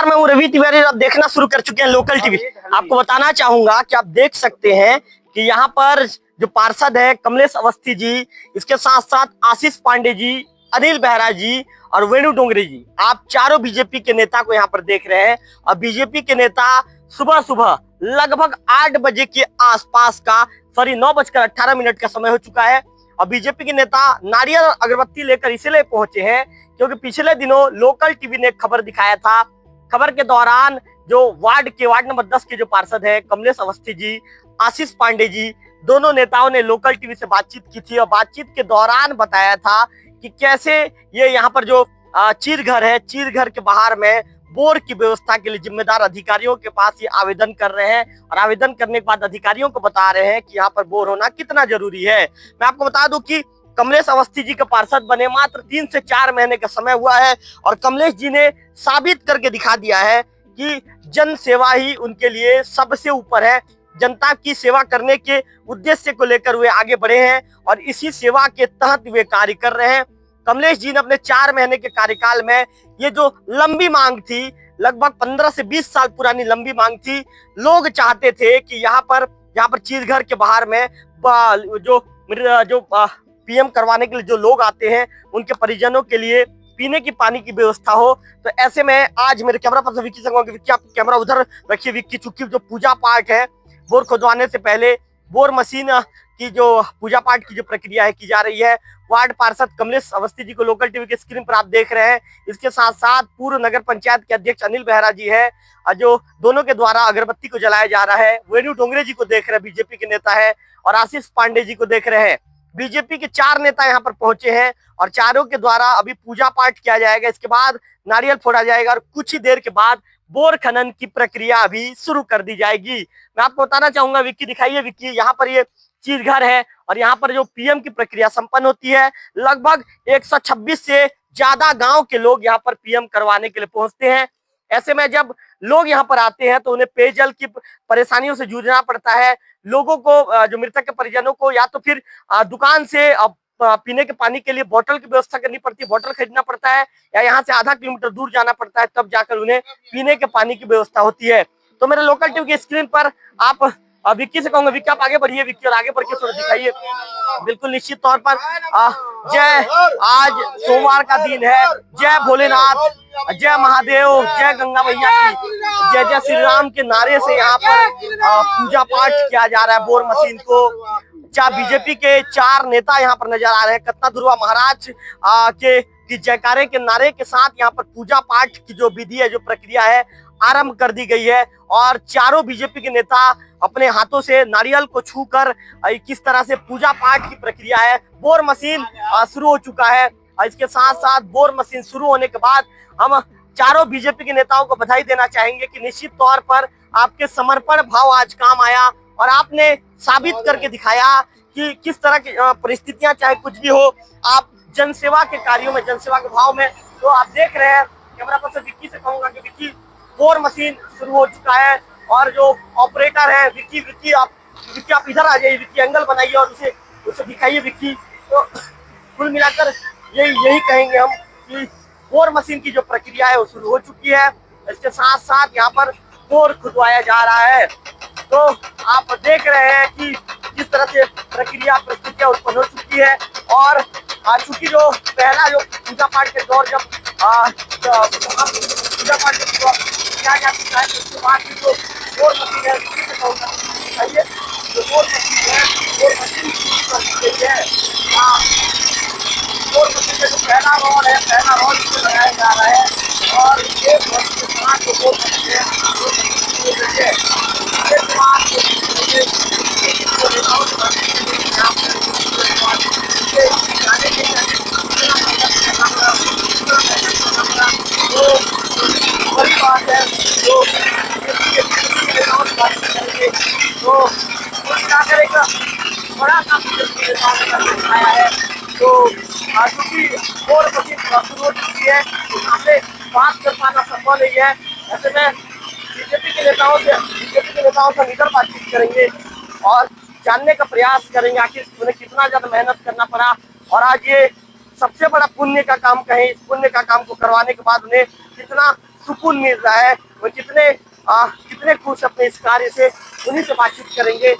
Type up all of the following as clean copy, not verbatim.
नमस्कार, मैं हूं रवि तिवारी। आप देखना शुरू कर चुके हैं लोकल टीवी। आपको बताना चाहूंगा कि आप देख सकते हैं कि यहाँ पर जो पार्षद है कमलेश अवस्थी जी, इसके साथ साथ आशीष पांडे जी, अनिल बेहरा जी और वेणु डोंगरे जी, आप चारों बीजेपी के नेता को यहाँ पर देख रहे हैं। और बीजेपी के नेता सुबह सुबह लगभग 8 बजे के आसपास का 9:18 का समय हो चुका है और बीजेपी के नेता नारियल अगरबत्ती लेकर इसलिए पहुंचे हैं क्योंकि पिछले दिनों लोकल टीवी ने खबर दिखाया था। खबर के दौरान जो वार्ड नंबर 10 के जो पार्षद है कमलेश अवस्थी जी, आशीष पांडे जी, दोनों नेताओं ने लोकल टीवी से बातचीत की थी और बातचीत के दौरान बताया था कि कैसे ये यहाँ पर जो चीर घर है, चीर घर के बाहर में बोर की व्यवस्था के लिए जिम्मेदार अधिकारियों के पास ये आवेदन कर रहे हैं और आवेदन करने के बाद अधिकारियों को बता रहे हैं कि यहाँ पर बोर होना कितना जरूरी है। मैं आपको बता दूं कि कमलेश अवस्थी जी के पार्षद बने मात्र 3 से 4 महीने का समय हुआ है और कमलेश जी ने साबित करके दिखा दिया है कि जन सेवा ही उनके लिए सबसे ऊपर है। जनता की सेवा करने के उद्देश्य को लेकर वे आगे बढ़े हैं और इसी सेवा के तहत वे कार्य कर रहे हैं। कमलेश जी ने अपने 4 महीने के कार्यकाल में ये जो लंबी मांग थी, लगभग 15 से 20 साल पुरानी लंबी मांग थी, लोग चाहते थे कि यहाँ पर चीर घर के बाहर में जो पीएम करवाने के लिए जो लोग आते हैं उनके परिजनों के लिए पीने की पानी की व्यवस्था हो। तो ऐसे में आज मेरे कैमरा पर्सन विक्की से कहूंगा, विक्की आप कैमरा उधर रखिए। विक्की, चूंकि जो पूजा पाठ है बोर खुदवाने से पहले बोर मशीन की जो पूजा पाठ की जो प्रक्रिया है की जा रही है, वार्ड पार्षद कमलेश अवस्थी जी को लोकल टीवी के स्क्रीन पर आप देख रहे हैं। इसके साथ साथ पूर्व नगर पंचायत के अध्यक्ष अनिल बेहरा जी है जो दोनों के द्वारा अगरबत्ती को जलाया जा रहा है। वेणु डोंगरे जी को देख रहे हैं, बीजेपी के नेता है, और आशीष पांडे जी को देख रहे हैं। बीजेपी के 4 नेता यहाँ पर पहुंचे हैं और चारों के द्वारा अभी पूजा पाठ किया जाएगा। इसके बाद नारियल फोड़ा जाएगा और कुछ ही देर के बाद बोर खनन की प्रक्रिया अभी शुरू कर दी जाएगी। मैं आपको बताना चाहूंगा, विक्की दिखाइए। विक्की, यहाँ पर ये चीर घर है और यहाँ पर जो पीएम की प्रक्रिया संपन्न होती है, लगभग 126 से ज्यादा गांव के लोग यहाँ पर पीएम करवाने के लिए पहुंचते हैं। ऐसे में जब लोग यहाँ पर आते हैं तो उन्हें पेयजल की परेशानियों से जूझना पड़ता है। लोगों को, जो मृतक के परिजनों को, या तो फिर दुकान से पीने के पानी के लिए बोतल की व्यवस्था करनी पड़ती है, बोतल खरीदना पड़ता है, या यहाँ से आधा किलोमीटर दूर जाना पड़ता है, तब जाकर उन्हें पीने के पानी की व्यवस्था होती है। तो मेरे लोकल टीवी की स्क्रीन पर आप विक्की से कहूंगा, विक्की आप आगे बढ़िए। विक्की, और आगे बढ़ के थोड़ा दिखाइए। बिल्कुल निश्चित तौर पर जय, आज सोमवार का दिन है। जय भोलेनाथ, जय महादेव, जय गंगा मैया की, जय जय श्री राम के नारे से यहाँ पर पूजा पाठ किया जा रहा है। बोर मशीन को बीजेपी के 4 नेता यहाँ पर नजर आ रहे हैं। कतना ध्रुवा महाराज के जयकारे के नारे के साथ यहाँ पर पूजा पाठ की जो विधि है, जो प्रक्रिया है, आरंभ कर दी गई है और चारों बीजेपी के नेता अपने हाथों से नारियल को छूकर किस तरह से पूजा पाठ की प्रक्रिया है। बोर मशीन शुरू हो चुका है और इसके साथ साथ बोर मशीन शुरू होने के बाद हम चारों बीजेपी के नेताओं को बधाई देना चाहेंगे कि निश्चित तौर पर आपके समर्पण भाव आज काम आया और आपने साबित करके दिखाया कि किस तरह की परिस्थितियां चाहे कुछ भी हो, आप जनसेवा के कार्यों में, जनसेवा के भाव में। तो आप देख रहे हैं, कैमरा पर्सन विक्की से कहूंगा कि विक्की, बोर मशीन शुरू हो चुका है और जो ऑपरेटर है विक्की आप इधर आ जाइए। विक्की, एंगल बनाइए और उसे दिखाइए। विक्की, तो कुल मिलाकर यही कहेंगे हम कि बोर मशीन की जो प्रक्रिया है वो शुरू हो चुकी है। इसके साथ साथ यहाँ पर बोर खुदवाया जा रहा है। तो आप देख रहे हैं कि किस तरह से प्रक्रिया परिस्थितियां उत्पन्न हो चुकी है और चूंकि जो पहला जो पूजा पाठ के दौर जब पूजा पाठ किया जा चुका है, उसके बाद जो बोर मशीन है जो बोर मशीन है, बोर मशीन शुरू कर दी गई है। बोर मशीन का जो पहला रोड है, पहला रोड इसमें लगाया जा रहा है और ये वर्ष के साथ जो बोर मशीन है बड़ी बात है जो तो मिलाकर एक बड़ा काम दिखाया है। तो चूंकि बोर मशीन शुरू हो चुकी है, हमने बात कर पाना संभव नहीं है। ऐसे में बीजेपी के नेताओं से मिलकर बातचीत करेंगे और जानने का प्रयास करेंगे आखिर उन्हें कितना ज्यादा मेहनत करना पड़ा और आज ये सबसे बड़ा पुण्य का काम कहें, इस पुण्य का काम को करवाने के बाद उन्हें कितना सुकून मिल रहा है, वो कितने खुश अपने इस कार्य से, उन्हीं से बातचीत करेंगे।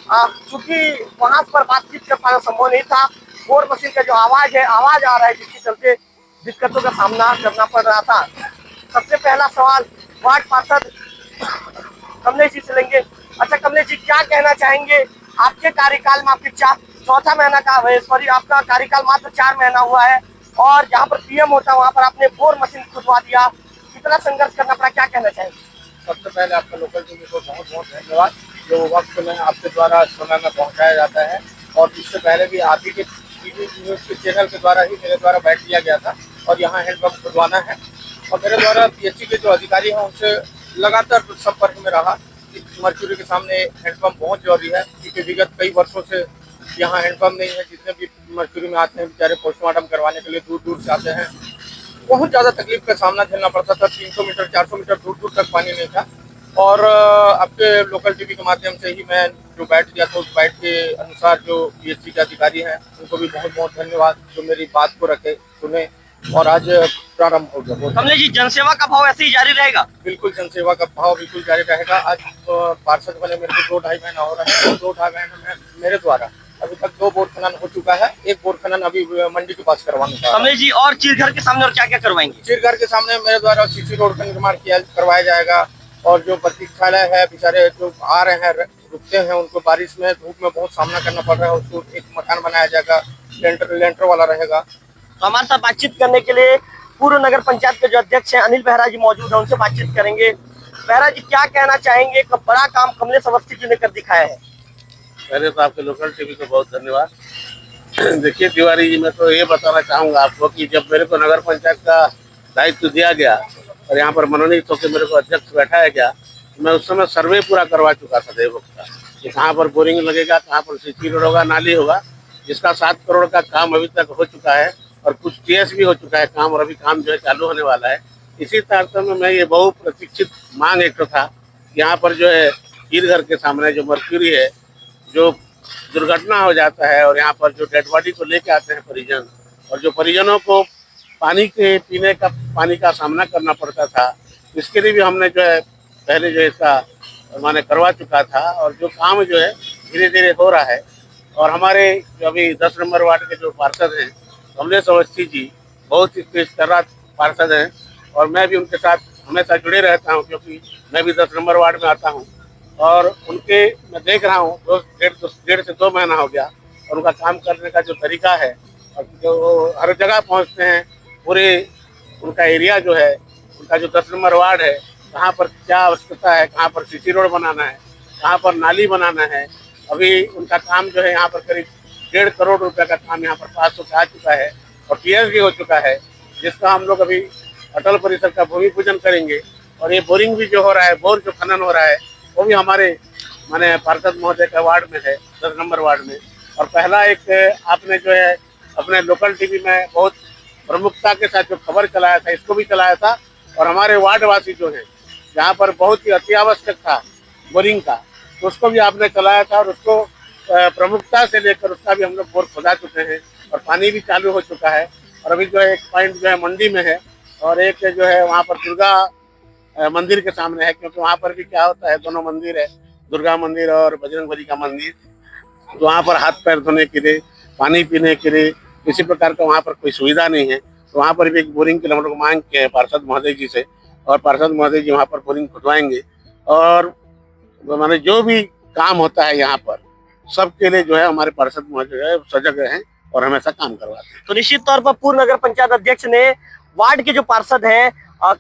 क्योंकि वहां पर बातचीत कर पाना संभव नहीं था। बोर मशीन का जो आवाज आ रहा है, जिसके चलते दिक्कतों का सामना करना पड़ रहा था। सबसे पहला सवाल वार्ड पार्षद कमलेश जी से लेंगे। अच्छा कमलेश जी, क्या कहना चाहेंगे? आपके कार्यकाल में आपके चौथा महीना का, सॉरी, आपका कार्यकाल मात्र 4 महीना हुआ है और जहाँ पर पीएम होता है वहाँ पर आपने बोर मशीन खुदवा दिया, कितना संघर्ष करना पड़ा, क्या कहना चाहेंगे? सबसे पहले आपका लोकल टीवी को बहुत बहुत धन्यवाद, जो वक्त में आपके द्वारा समय में पहुंचाया जाता है। और इससे पहले भी आप ही के टीवी न्यूज़ के चैनल के द्वारा ही मेरे द्वारा बैठ दिया गया था और यहाँ हैंडपम्प खुदवाना है। और मेरे द्वारा पीएचसी के जो अधिकारी हैं उनसे लगातार संपर्क में रहा कि मर्क्यूरी के सामने हैंडपम्प बहुत जरूरी है, क्योंकि विगत कई वर्षों से यहाँ हैंडपम्प नहीं है। जितने भी मर्क्यूरी में आते हैं बेचारे पोस्टमार्टम करवाने के लिए दूर दूर से आते हैं। बहुत ज़्यादा तकलीफ का सामना झेलना पड़ता था। 300 मीटर 400 मीटर दूर दूर तक पानी नहीं था। और आपके लोकल टीवी के माध्यम से ही मैं जो बैठ गया था, उस बैठ के अनुसार जो पीएचसी के अधिकारी हैं उनको भी बहुत बहुत धन्यवाद, जो मेरी बात को रखे, सुने और आज प्रारंभ हो गया। कमलेश जी, जनसेवा का भाव ऐसे ही जारी रहेगा? बिल्कुल, जनसेवा का भाव बिल्कुल जारी रहेगा। आज पार्षद बने मेरे को 2-2.5 महीना हो रहा है और 2-2.5 महीने में मेरे द्वारा अभी तक 2 बोर खनन हो चुका है। एक बोर खनन अभी मंडी के पास करवाना था। कमलेश जी, और चिड़घर के सामने और क्या क्या करवाएंगे? चिड़घर के सामने मेरे द्वारा सीसी रोड का निर्माण करवाया जाएगा। और जो प्रतीक्षालय है, बेचारे जो आ रहे हैं रुकते हैं, उनको बारिश में धूप में बहुत सामना करना पड़ रहा है, उसको एक मकान बनाया जाएगा, लेंटर वाला रहेगा। तो हमारे साथ बातचीत करने के लिए पूर्व नगर पंचायत के जो अध्यक्ष हैं अनिल बेहरा जी मौजूद हैं, उनसे बातचीत करेंगे। बेहरा जी, क्या कहना चाहेंगे? एक बड़ा काम कमलेश अवस्थी जी ने कर दिखाया है। पहले तो आपके लोकल टीवी को बहुत धन्यवाद। देखिए तिवारी जी, मैं तो ये बताना चाहूँगा आपको कि जब मेरे को नगर पंचायत का दायित्व दिया गया और यहाँ पर मनोनीत होकर मेरे को अध्यक्ष बैठाया गया, मैं उस समय सर्वे पूरा करवा चुका था देवभोग का, कि कहाँ पर बोरिंग लगेगा, कहाँ पर सीसी रोड होगा, नाली होगा, जिसका 7 करोड़ का काम अभी तक हो चुका है और कुछ टीएस भी हो चुका है काम, और अभी काम जो है चालू होने वाला है। इसी तारतम्य में ये बहुप्रतीक्षित मांग एक था, यहाँ पर जो है हीरघर के सामने जो मर्क्यूरी है, जो दुर्घटना हो जाता है और यहाँ पर जो डेड बॉडी को लेके आते हैं परिजन, और जो परिजनों को पानी के पीने का पानी का सामना करना पड़ता था, इसके लिए भी हमने जो है पहले जो इसका मैंने करवा चुका था। और जो काम जो है धीरे धीरे हो रहा है। और हमारे जो अभी 10 नंबर वार्ड के जो पार्षद हैं कमलेश अवस्थी जी, बहुत ही तेज तर्रार पार्षद हैं और मैं भी उनके साथ हमेशा जुड़े रहता हूँ, क्योंकि मैं भी 10 नंबर वार्ड में आता हूँ। और उनके मैं देख रहा हूँ 1.5 से 2 महीना हो गया, और उनका काम करने का जो तरीका है, और जो हर जगह पहुँचते हैं, पूरे उनका एरिया जो है, उनका जो 10 नंबर वार्ड है, कहाँ पर क्या आवश्यकता है, कहाँ पर सीसी रोड बनाना है, कहाँ पर नाली बनाना है। अभी उनका काम जो है यहाँ पर करीब 1.5 करोड़ रुपए का काम यहाँ पर पास होकर आ चुका है और टीएस भी हो चुका है, जिसका हम लोग अभी अटल परिसर का भूमि पूजन करेंगे। और ये बोरिंग भी जो हो रहा है, बोर जो खनन हो रहा है, वो भी हमारे माने पार्षद महोदय का वार्ड में है, 10 नंबर वार्ड में। और पहला एक आपने जो है अपने लोकल टीवी में बहुत प्रमुखता के साथ जो खबर चलाया था, इसको भी चलाया था। और हमारे वार्डवासी जो हैं, जहाँ पर बहुत ही अति आवश्यक था बोरिंग का, तो उसको भी आपने चलाया था, और उसको प्रमुखता से लेकर उसका भी हम लोग बोर खुदा चुके हैं और पानी भी चालू हो चुका है। और अभी जो है एक पॉइंट जो है मंडी में है, और एक जो है वहाँ पर दुर्गा मंदिर के सामने है, क्योंकि वहाँ पर भी क्या होता है, दोनों मंदिर है, दुर्गा मंदिर और बजरंगबली का मंदिर। तो वहाँ पर हाथ पैर धोने के लिए, पानी पीने के लिए किसी प्रकार का वहाँ पर कोई सुविधा नहीं है। तो वहाँ पर भी एक बोरिंग की हम लोग मांग के पार्षद महोदय जी से, और पार्षद महोदय जी वहाँ पर बोरिंग खुदवाएंगे। और माने जो भी काम होता है यहाँ पर सबके लिए जो है हमारे पार्षद महोदय सजग हैं और हमेशा काम करवाते हैं। तो निश्चित तौर पर पूर्व नगर पंचायत अध्यक्ष ने वार्ड के जो पार्षद हैं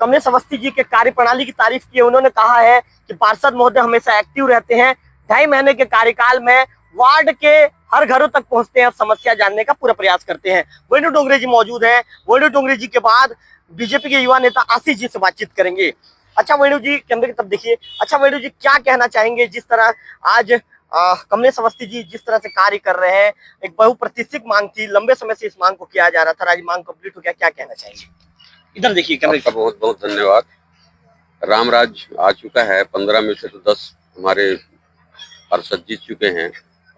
कमलेश अवस्थी जी के कार्यप्रणाली की तारीफ की। उन्होंने कहा है कि पार्षद महोदय हमेशा एक्टिव रहते हैं, 2.5 महीने के कार्यकाल में वार्ड के हर घरों तक पहुंचते हैं और समस्या जानने का पूरा प्रयास करते हैं। वेणु डोंगरे जी मौजूद हैं। वेणु डोंगरे जी के बाद बीजेपी के युवा नेता आशीष जी से बातचीत करेंगे। अच्छा वेणु जी, कैमरे की तरफ देखिए। अच्छा वेणु जी, क्या कहना चाहेंगे? जिस तरह आज कमलेश अवस्थी जी जिस तरह से कार्य कर रहे हैं, एक बहुप्रतीक्षित मांग थी, लंबे समय से इस मांग को किया जा रहा था, आज मांग कंप्लीट हो गया, क्या कहना चाहेंगे? इधर देखिए कैमरे। आपका बहुत बहुत धन्यवाद। रामराज आ चुका है, 15 में से तो 10 हमारे पार्षद जीत चुके हैं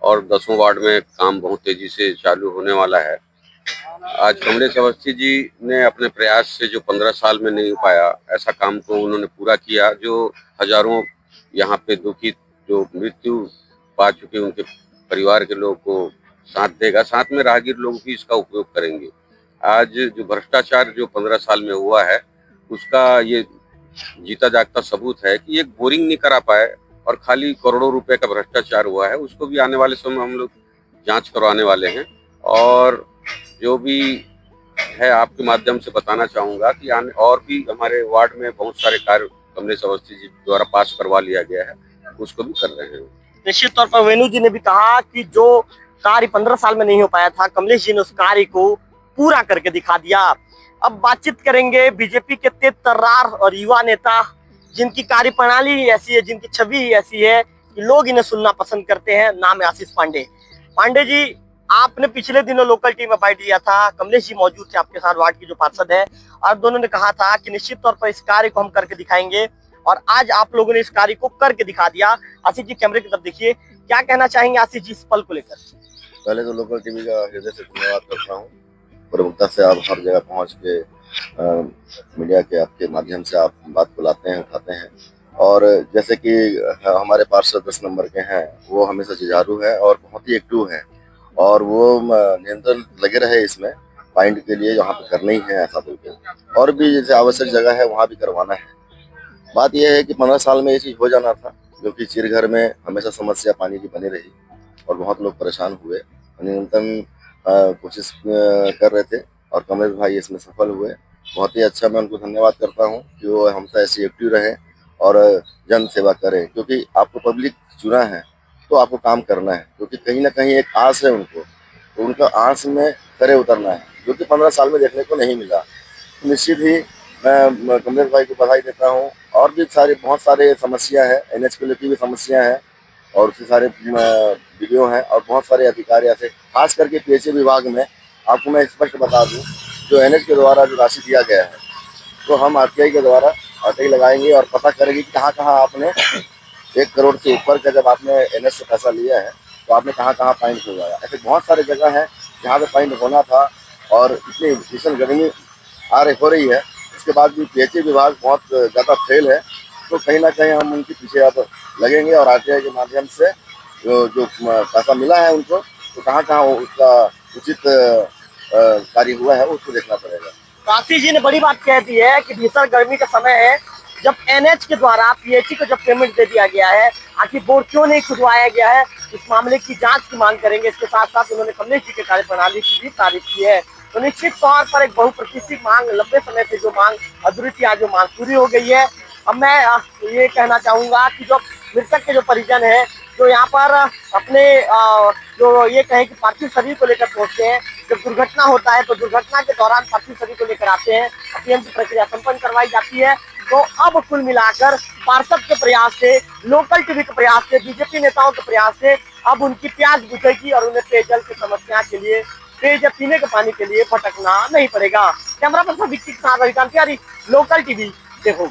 और 10वें वार्ड में काम बहुत तेजी से चालू होने वाला है। आज कमलेश अवस्थी जी ने अपने प्रयास से जो 15 साल में नहीं हो पाया ऐसा काम को उन्होंने पूरा किया, जो हजारों यहाँ पे दुखी जो मृत्यु पा चुके उनके परिवार के लोगों को साथ देगा, साथ में राहगीर लोग भी इसका उपयोग करेंगे। आज जो भ्रष्टाचार जो 15 साल में हुआ है उसका ये जीता जागता सबूत है कि एक बोरिंग नहीं करा पाए और खाली करोड़ों रुपए का भ्रष्टाचार हुआ है, उसको भी आने वाले समय हम लोग जांच करवाने वाले हैं। और जो भी है आपके माध्यम से बताना चाहूंगा कि और भी हमारे वार्ड में बहुत सारे कार्य कमलेश अवस्थी जी द्वारा पास करवा लिया गया है, उसको भी कर रहे हैं। निश्चित तौर पर वेणु जी ने भी कहा कि जो कार्य 15 साल में नहीं हो पाया था, कमलेश जी ने उस कार्य को पूरा करके दिखा दिया। अब बातचीत करेंगे बीजेपी के तेज तर्रार और युवा नेता, जिनकी कार्य प्रणाली ऐसी है, जिनकी छवि ऐसी है कि लोग इन्हें सुनना पसंद करते हैं। नाम है आशीष पांडे। पांडे जी, आपने पिछले दिनों लोकल टीम में बाइट लिया था, कमलेश जी मौजूद थे आपके साथ, वार्ड की जो पार्षद है, और दोनों ने कहा था कि निश्चित तौर पर इस कार्य को हम करके दिखाएंगे, और आज आप लोगों ने इस कार्य को करके दिखा दिया। आशीष जी कैमरे की तरफ देखिए, क्या कहना चाहेंगे आशीष जी इस पल को लेकर? पहले तो लोकल टीवी का हृदय से धन्यवाद करता हूँ। प्रमुखता से आप हर जगह पहुँच के मीडिया के आपके माध्यम से आप बात को लाते हैं, उठाते हैं। और जैसे कि हमारे पार्षद 10 नंबर के हैं, वो हमेशा जुझारू है और बहुत ही एक्टिव है, और वो निरंतर लगे रहे इसमें पॉइंट के लिए, जहाँ पे करना ही है ऐसा बोलकर, और भी जैसे आवश्यक जगह है वहाँ भी करवाना है। बात यह है कि 15 साल में ये चीज़ हो जाना था, क्योंकि चिरघर में हमेशा समस्या पानी की बनी रही और बहुत लोग परेशान हुए। न्यूनतम कोशिश कर रहे थे और कमलेश भाई इसमें सफल हुए। बहुत ही अच्छा, मैं उनको धन्यवाद करता हूँ कि वो हमसे ऐसे एक्टिव रहे और जन सेवा करें, क्योंकि आपको पब्लिक चुना है तो आपको काम करना है, क्योंकि कहीं ना कहीं एक आस है उनको, तो उनका आस में करे उतरना है, जो कि 15 साल में देखने को नहीं मिला। तो निश्चित ही मैं कमलेश भाई को बधाई देता हूँ। और भी बहुत सारे समस्या है, NH को लेकर भी समस्या है, और उसके सारे वीडियो हैं, और बहुत सारे अधिकारी ऐसे, खास करके PHA विभाग में आपको मैं स्पष्ट बता दूं, जो NH के द्वारा जो राशि दिया गया है, तो हम RTI के द्वारा RTI लगाएंगे और पता करेंगे कि कहाँ कहाँ आपने 1 करोड़ से ऊपर का जब आपने NH से पैसा लिया है तो आपने कहाँ कहाँ पॉइंट करवाया। ऐसे बहुत सारे जगह हैं जहाँ पे पॉइंट होना था, और इतनी भीषण गर्मी हो रही है, उसके बाद भी PHA विभाग बहुत ज़्यादा फेल है। तो कहीं ना कहीं हम उनके पीछे अब लगेंगे और RTI के माध्यम से जो पैसा मिला है उनको, तो कहाँ कहाँ उसका उचित कार्य हुआ है उसको देखना पड़ेगा। काशी जी ने बड़ी बात कह दी है कि भीषण गर्मी का समय है, जब NH के द्वारा PHA को जब पेमेंट दे दिया गया है, आखिर बोर्ड क्यों नहीं खुदवाया गया है, इस मामले की जांच की मांग करेंगे। इसके साथ साथ उन्होंने कमलेश जी के कार्य प्रणाली की भी तारीफ की है। तो निश्चित तौर पर एक बहुप्रतीक्षित मांग, लंबे समय से जो मांग अधूरी थी, आज जो मांग पूरी हो गई है। अब मैं ये कहना चाहूंगा कि जो मृतक के जो परिजन है, जो यहाँ पर अपने जो ये कहें कि पार्थिव शरीर को लेकर पहुंचते हैं, जब दुर्घटना होता है तो दुर्घटना के दौरान पार्थिव शरीर को लेकर आते हैं, अपीएम की प्रक्रिया संपन्न करवाई जाती है। तो अब कुल मिलाकर पार्षद के प्रयास से, लोकल टीवी के प्रयास से, बीजेपी नेताओं के प्रयास से अब उनकी प्यास बुझेगी और उन्हें पेयजल की समस्या के लिए, पेयजल पीने के पानी के लिए भटकना नहीं पड़ेगा। कैमरा पर्सन विक्की के साथ रविकांत तिवारी, लोकल टीवी, देखो।